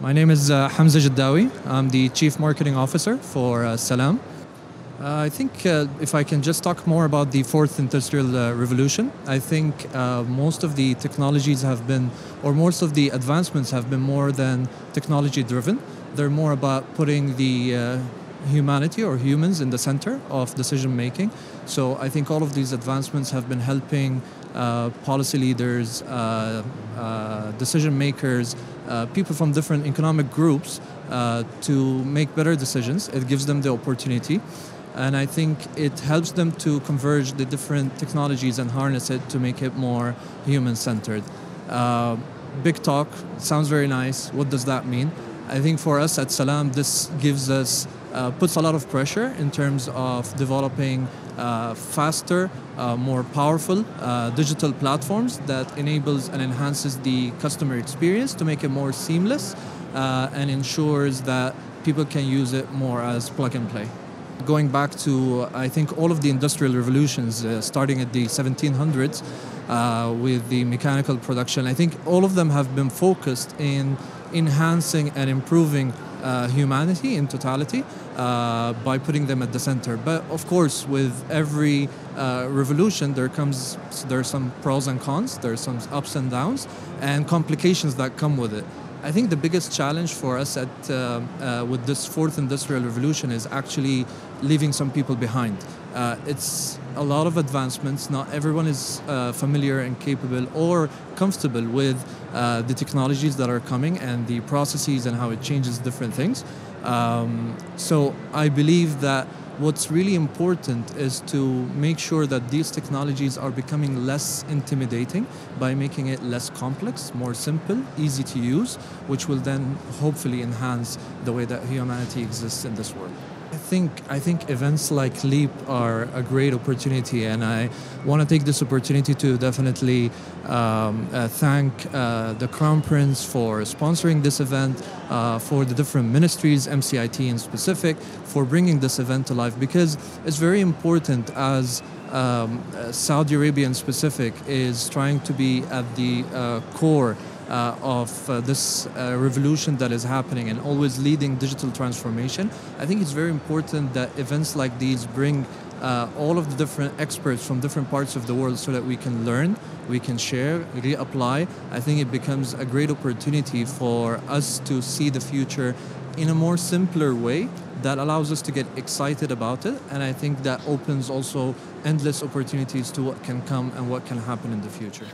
My name is Hamza Jadawi. I'm the Chief Marketing Officer for Salam. I think if I can just talk more about the fourth industrial revolution, I think most of the technologies have been, or most of the advancements have been more than technology driven. They're more about putting the humanity or humans in the center of decision making. So I think all of these advancements have been helping policy leaders, decision makers, people from different economic groups to make better decisions. It gives them the opportunity. And I think it helps them to converge the different technologies and harness it to make it more human-centered. Big talk, sounds very nice. What does that mean? I think for us at Salam, this gives us, puts a lot of pressure in terms of developing faster, more powerful digital platforms that enables and enhances the customer experience to make it more seamless and ensures that people can use it more as plug and play. Going back to, I think, all of the industrial revolutions, starting at the 1700s with the mechanical production, I think all of them have been focused in enhancing and improving humanity in totality by putting them at the center. But of course, with every revolution, there are some pros and cons, there are some ups and downs, and complications that come with it. I think the biggest challenge for us with this fourth industrial revolution is actually leaving some people behind. It's a lot of advancements. Not everyone is familiar and capable or comfortable with the technologies that are coming and the processes and how it changes different things. So I believe that what's really important is to make sure that these technologies are becoming less intimidating by making it less complex, more simple, easy to use, which will then hopefully enhance the way that humanity exists in this world. I think events like LEAP are a great opportunity, and I want to take this opportunity to definitely thank the Crown Prince for sponsoring this event, for the different ministries, MCIT in specific, for bringing this event to life, because it's very important as Saudi Arabia in specific is trying to be at the core of this revolution that is happening and always leading digital transformation. I think it's very important that events like these bring all of the different experts from different parts of the world so that we can learn, we can share, reapply. I think it becomes a great opportunity for us to see the future in a more simpler way that allows us to get excited about it. And I think that opens also endless opportunities to what can come and what can happen in the future.